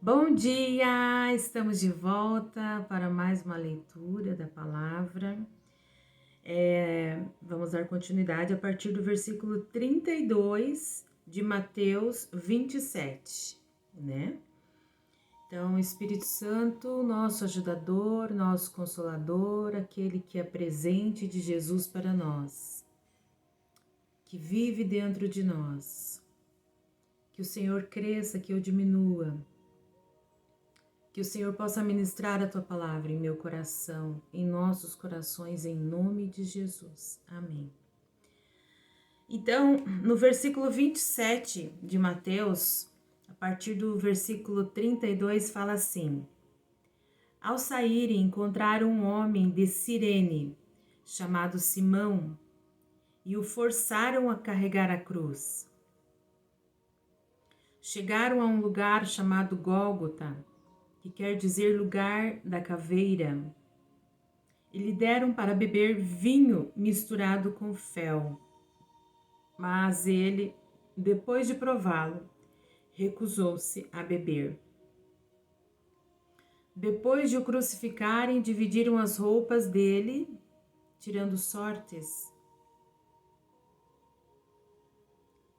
Bom dia! Estamos de volta para mais uma leitura da palavra. Vamos dar continuidade a partir do versículo 32 de Mateus 27, né? Então, Espírito Santo, nosso ajudador, nosso consolador, aquele que é presente de Jesus para nós, que vive dentro de nós, que o Senhor cresça, que eu diminua. Que o Senhor possa ministrar a Tua palavra em meu coração, em nossos corações, em nome de Jesus. Amém. Então, no versículo 27 de Mateus, a partir do versículo 32, fala assim: Ao saírem, encontraram um homem de Cirene, chamado Simão, e o forçaram a carregar a cruz. Chegaram a um lugar chamado Gólgota, que quer dizer lugar da caveira, e lhe deram para beber vinho misturado com fel. Mas ele, depois de prová-lo, recusou-se a beber. Depois de o crucificarem, dividiram as roupas dele, tirando sortes,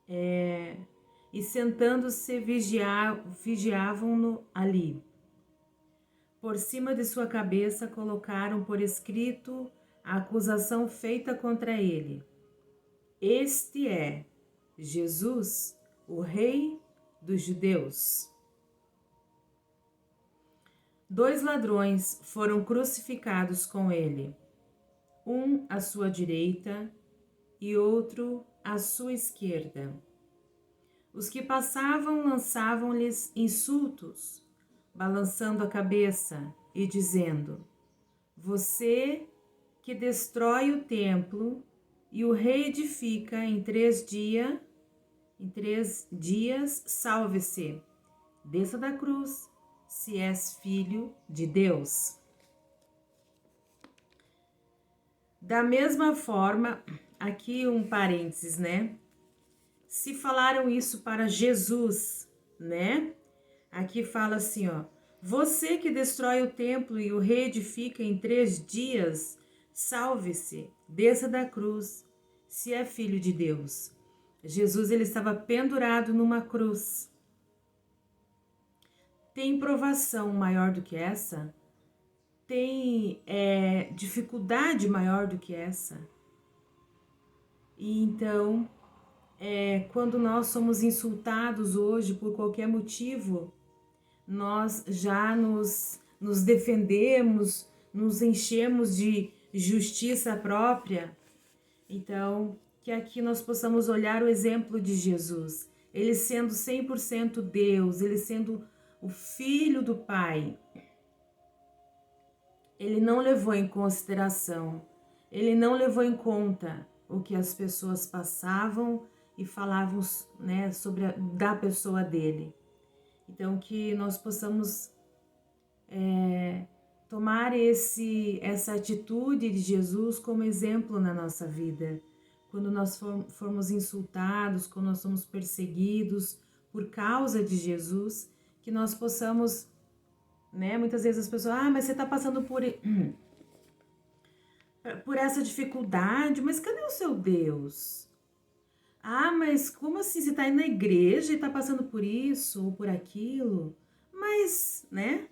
e sentando-se vigiavam-no ali. Por cima de sua cabeça colocaram por escrito a acusação feita contra ele. Este é Jesus, o Rei dos Judeus. 2 ladrões foram crucificados com ele, um à sua direita e outro à sua esquerda. Os que passavam lançavam-lhes insultos, balançando a cabeça e dizendo: Você que destrói o templo e o reedifica em 3 dias, salve-se, desça da cruz, se és filho de Deus. Da mesma forma, aqui um parênteses, né? Se falaram isso para Jesus, né? Aqui fala assim, ó: Você que destrói o templo e o reedifica em 3 dias, salve-se, desça da cruz, se é filho de Deus. Jesus, ele estava pendurado numa cruz. Tem provação maior do que essa? Tem dificuldade maior do que essa? E então, quando nós somos insultados hoje por qualquer motivo, nós já nos defendemos, nos enchemos de justiça própria. Então, que aqui nós possamos olhar o exemplo de Jesus, ele sendo 100% Deus, ele sendo o Filho do Pai. Ele não levou em consideração, ele não levou em conta o que as pessoas passavam e falavam, né, da pessoa dele. Então, que nós possamos tomar essa atitude de Jesus como exemplo na nossa vida. Quando nós formos insultados, quando nós somos perseguidos por causa de Jesus, que nós possamos, né? Muitas vezes as pessoas, mas você está passando por essa dificuldade, mas cadê o seu Deus? Mas como assim? Você está indo na igreja e está passando por isso ou por aquilo? Mas, né?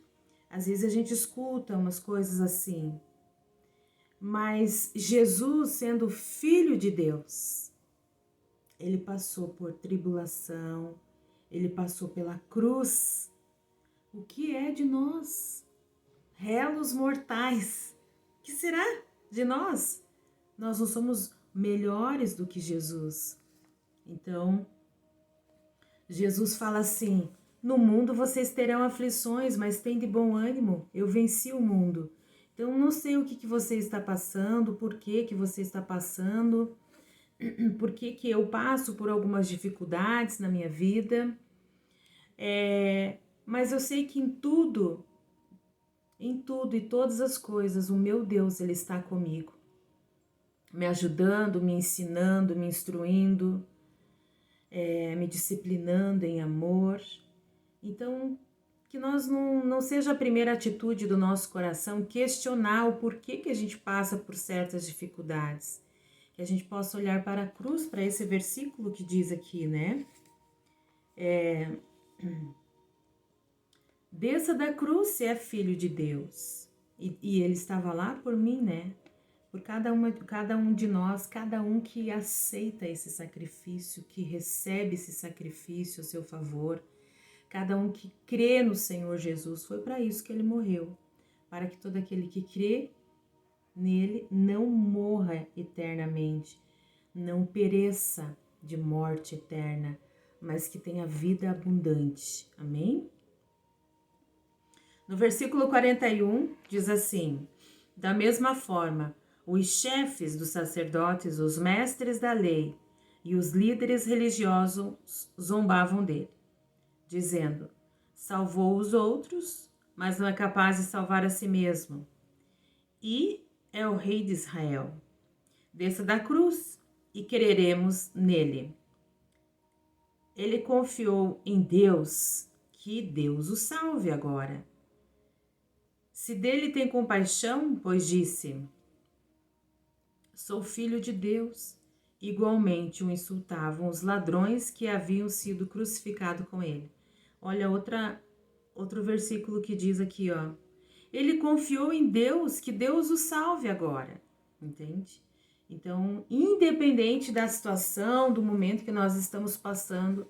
Às vezes a gente escuta umas coisas assim. Mas Jesus, sendo Filho de Deus, ele passou por tribulação, ele passou pela cruz. O que é de nós? Réus mortais. O que será de nós? Nós não somos melhores do que Jesus. Então, Jesus fala assim: no mundo vocês terão aflições, mas tem de bom ânimo, eu venci o mundo. Então, não sei o que você está passando, por que você está passando, por que eu passo por algumas dificuldades na minha vida. Mas eu sei que em tudo e todas as coisas, o meu Deus, ele está comigo, me ajudando, me ensinando, me instruindo, me disciplinando em amor. Então, que nós não seja a primeira atitude do nosso coração questionar o porquê que a gente passa por certas dificuldades. Que a gente possa olhar para a cruz, para esse versículo que diz aqui, né? Desça da cruz se é filho de Deus. E ele estava lá por mim, né? Por cada um de nós, cada um que aceita esse sacrifício, que recebe esse sacrifício a seu favor, cada um que crê no Senhor Jesus, foi para isso que ele morreu, para que todo aquele que crê nele não morra eternamente, não pereça de morte eterna, mas que tenha vida abundante. Amém? No versículo 41 diz assim: da mesma forma, os chefes dos sacerdotes, os mestres da lei e os líderes religiosos zombavam dele, dizendo: salvou os outros, mas não é capaz de salvar a si mesmo. E é o rei de Israel. Desça da cruz e creremos nele. Ele confiou em Deus, que Deus o salve agora. Se dele tem compaixão, pois disse: sou filho de Deus. Igualmente o insultavam os ladrões que haviam sido crucificados com ele. Olha outro versículo que diz aqui, ó. Ele confiou em Deus, que Deus o salve agora. Entende? Então, independente da situação, do momento que nós estamos passando,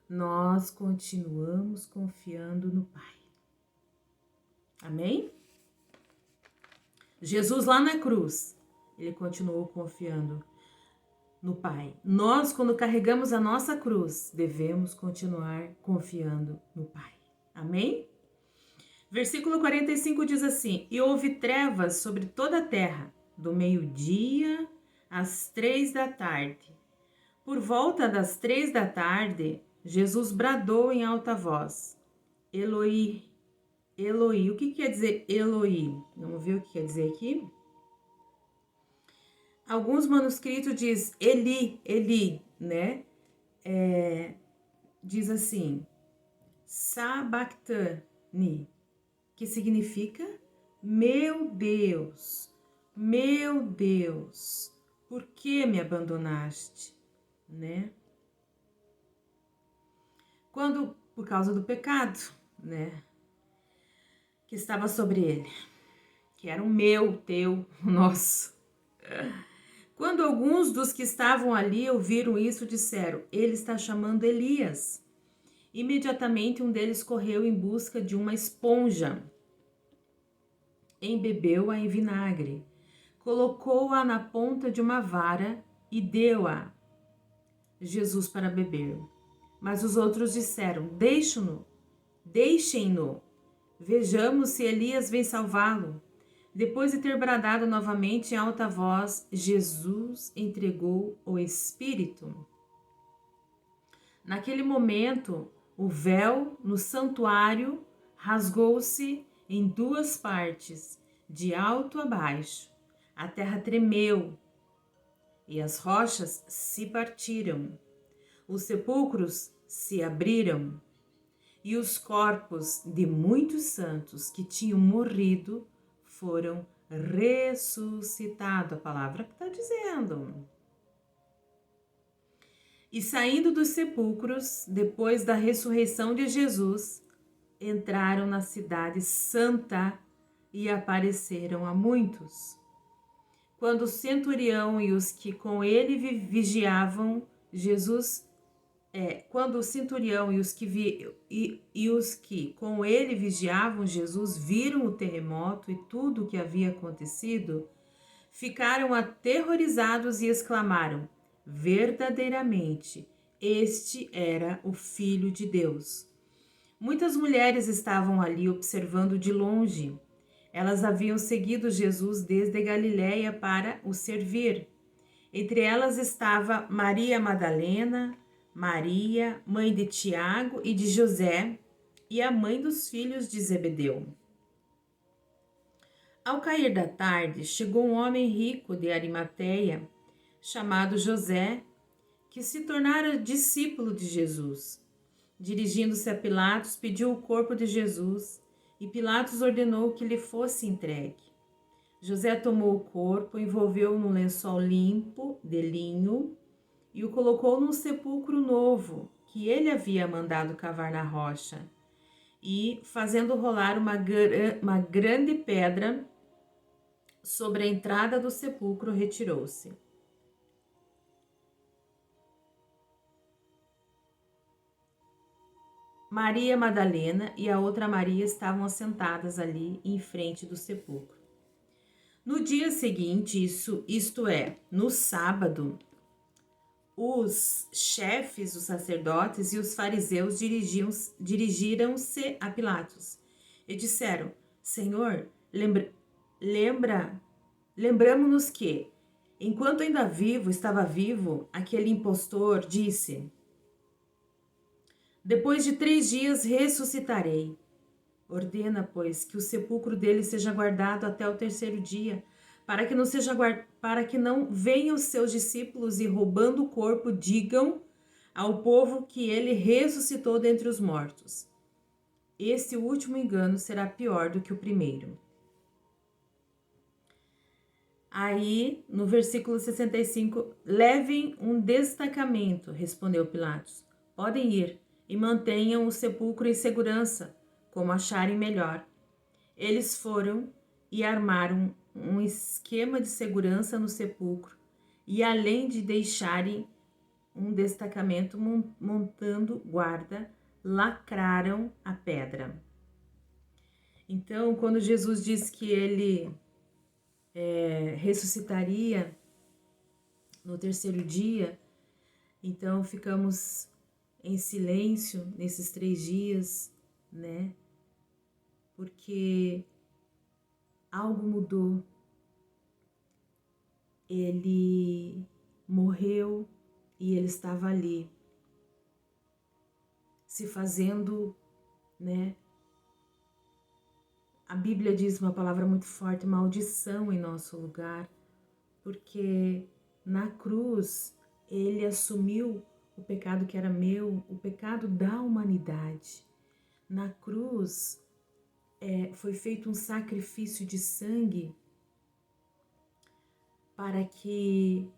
nós continuamos confiando no Pai. Amém? Jesus lá na cruz, ele continuou confiando no Pai. Nós, quando carregamos a nossa cruz, devemos continuar confiando no Pai. Amém? Versículo 45 diz assim: e houve trevas sobre toda a terra, do meio-dia às 3 da tarde. Por volta das 3 da tarde, Jesus bradou em alta voz: Eloi, Eloi. O que quer dizer Eloi? Vamos ver o que quer dizer aqui? Alguns manuscritos diz Eli, Eli, né? Diz assim, Sabachthani, que significa meu Deus, por que me abandonaste, né? Por causa do pecado, né? Que estava sobre ele, que era o meu, teu, o nosso. Quando alguns dos que estavam ali ouviram isso, disseram: ele está chamando Elias. Imediatamente um deles correu em busca de uma esponja, embebeu-a em vinagre, colocou-a na ponta de uma vara e deu-a Jesus para beber. Mas os outros disseram: deixem-no, vejamos se Elias vem salvá-lo. Depois de ter bradado novamente em alta voz, Jesus entregou o Espírito. Naquele momento, o véu no santuário rasgou-se em duas partes, de alto a baixo. A terra tremeu e as rochas se partiram. Os sepulcros se abriram e os corpos de muitos santos que tinham morrido foram ressuscitados. A palavra que está dizendo. E saindo dos sepulcros, depois da ressurreição de Jesus, entraram na cidade santa e apareceram a muitos. Quando o centurião e os que com ele vigiavam quando o centurião e os que com ele vigiavam Jesus viram o terremoto e tudo o que havia acontecido, ficaram aterrorizados e exclamaram: verdadeiramente, este era o Filho de Deus. Muitas mulheres estavam ali observando de longe. Elas haviam seguido Jesus desde Galiléia para o servir. Entre elas estava Maria Madalena, Maria, mãe de Tiago e de José, e a mãe dos filhos de Zebedeu. Ao cair da tarde, chegou um homem rico de Arimateia, chamado José, que se tornara discípulo de Jesus. Dirigindo-se a Pilatos, pediu o corpo de Jesus e Pilatos ordenou que lhe fosse entregue. José tomou o corpo, envolveu-o num lençol limpo de linho e o colocou num sepulcro novo que ele havia mandado cavar na rocha. E, fazendo rolar uma grande pedra sobre a entrada do sepulcro, retirou-se. Maria Madalena e a outra Maria estavam assentadas ali em frente do sepulcro. No dia seguinte, isto é, no sábado, os chefes, os sacerdotes e os fariseus dirigiram-se a Pilatos e disseram: Senhor, lembramos-nos que, enquanto ainda estava vivo, aquele impostor disse: depois de 3 dias ressuscitarei. Ordena, pois, que o sepulcro dele seja guardado até o 3º dia, para que não venham os seus discípulos e, roubando o corpo, digam ao povo que ele ressuscitou dentre os mortos. Este último engano será pior do que o primeiro. Aí, no versículo 65, levem um destacamento, respondeu Pilatos. Podem ir e mantenham o sepulcro em segurança, como acharem melhor. Eles foram e armaram um esquema de segurança no sepulcro e, além de deixarem um destacamento montando guarda, lacraram a pedra. Então, quando Jesus disse que ele ressuscitaria no 3º dia, então ficamos em silêncio nesses 3 dias, né? Porque algo mudou. Ele morreu e ele estava ali, se fazendo, né? A Bíblia diz uma palavra muito forte, maldição em nosso lugar, porque na cruz ele assumiu o pecado que era meu, o pecado da humanidade. Na cruz foi feito um sacrifício de sangue para que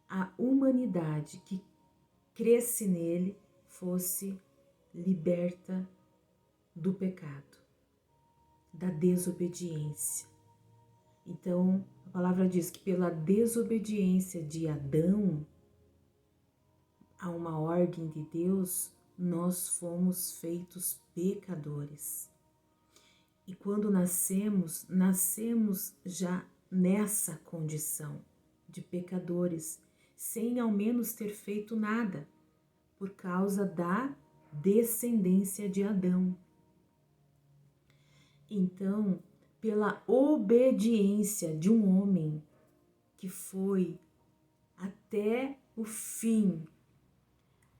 a humanidade que cresce nele fosse liberta do pecado, da desobediência. Então, a palavra diz que pela desobediência de Adão a uma ordem de Deus, nós fomos feitos pecadores. E quando nascemos já nessa condição de pecadores, sem ao menos ter feito nada, por causa da descendência de Adão. Então, pela obediência de um homem que foi até o fim,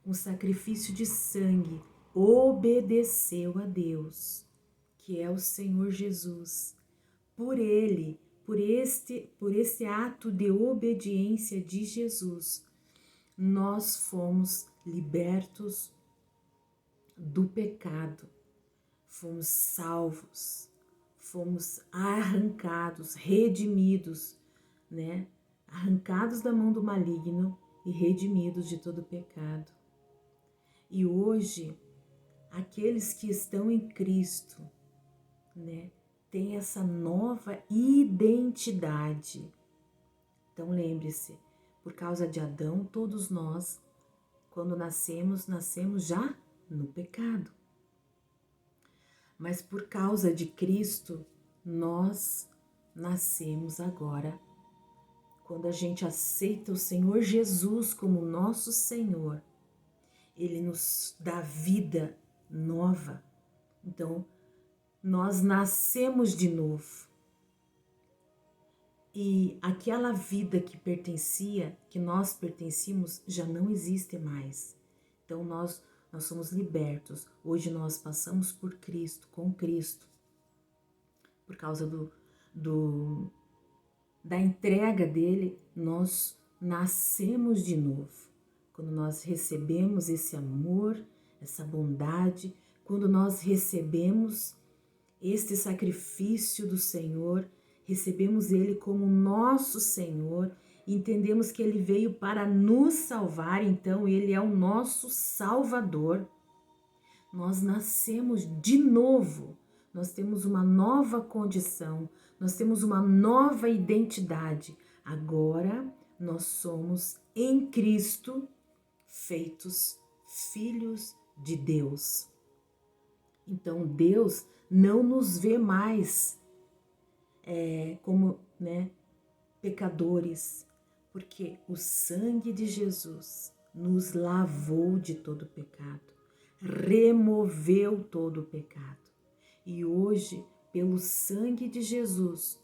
um sacrifício de sangue, obedeceu a Deus, que é o Senhor Jesus. Por ele, por este ato de obediência de Jesus, nós fomos libertos do pecado, fomos salvos, fomos arrancados, redimidos, né? Arrancados da mão do maligno e redimidos de todo pecado. E hoje, aqueles que estão em Cristo, né, têm essa nova identidade. Então lembre-se, por causa de Adão, todos nós, quando nascemos já no pecado. Mas por causa de Cristo, nós nascemos agora. Quando a gente aceita o Senhor Jesus como nosso Senhor, Ele nos dá vida nova. Então, nós nascemos de novo. E aquela vida que nós pertencíamos, já não existe mais. Então, nós somos libertos. Hoje nós passamos por Cristo, com Cristo, por causa da entrega dele, nós nascemos de novo. quando nós recebemos esse amor, essa bondade, quando nós recebemos este sacrifício do Senhor, recebemos Ele como nosso Senhor, entendemos que Ele veio para nos salvar, então Ele é o nosso Salvador. Nós nascemos de novo, nós temos uma nova condição, nós temos uma nova identidade. Agora nós somos em Cristo feitos filhos de Deus. Então Deus não nos vê mais como pecadores, porque o sangue de Jesus nos lavou de todo pecado, removeu todo o pecado. E hoje, pelo sangue de Jesus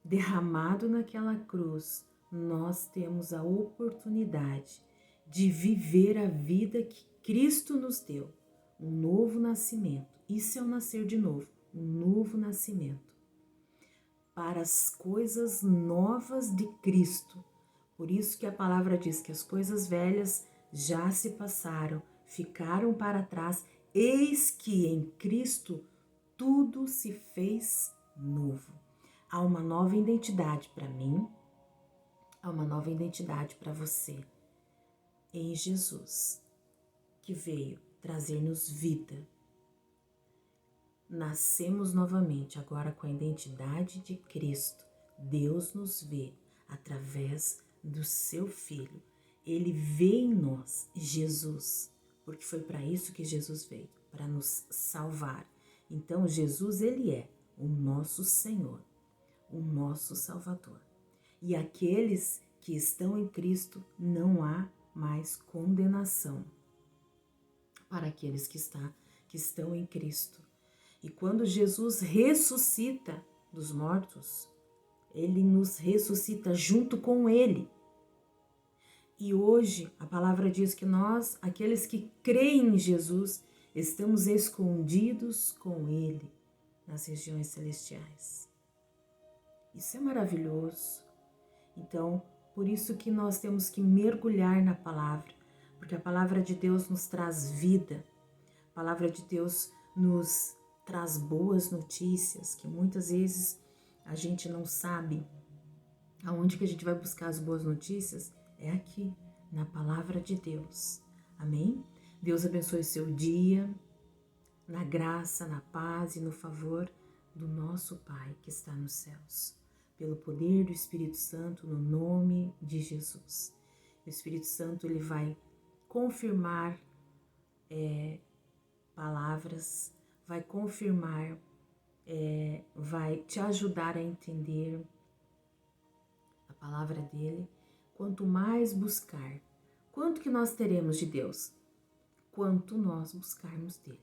derramado naquela cruz, nós temos a oportunidade de viver a vida que Cristo nos deu, um novo nascimento. Isso é o nascer de novo, um novo nascimento para as coisas novas de Cristo. Por isso que a palavra diz que as coisas velhas já se passaram, ficaram para trás, eis que em Cristo tudo se fez novo. Há uma nova identidade para mim, há uma nova identidade para você, em Jesus, que veio trazer-nos vida. Nascemos novamente, agora com a identidade de Cristo. Deus nos vê através do seu Filho. Ele vê em nós Jesus, porque foi para isso que Jesus veio, para nos salvar. Então Jesus, ele é o nosso Senhor, o nosso Salvador. E aqueles que estão em Cristo, não há mais condenação para aqueles que estão em Cristo. E quando Jesus ressuscita dos mortos, ele nos ressuscita junto com ele. E hoje a palavra diz que nós, aqueles que creem em Jesus, estamos escondidos com ele nas regiões celestiais. Isso é maravilhoso. Então, por isso que nós temos que mergulhar na palavra, porque a palavra de Deus nos traz vida, a palavra de Deus nos traz boas notícias, que muitas vezes a gente não sabe aonde que a gente vai buscar as boas notícias, é aqui, na palavra de Deus. Amém? Deus abençoe o seu dia, na graça, na paz e no favor do nosso Pai que está nos céus. Pelo poder do Espírito Santo, no nome de Jesus. O Espírito Santo, ele vai confirmar palavras, vai confirmar, vai te ajudar a entender a palavra dele. Quanto mais buscar, quanto que nós teremos de Deus? Quanto nós buscarmos dele.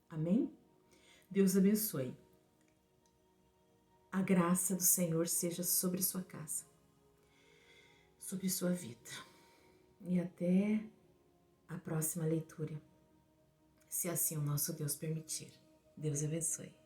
Amém? Deus abençoe. A graça do Senhor seja sobre sua casa, sobre sua vida. E até a próxima leitura, se assim o nosso Deus permitir. Deus abençoe.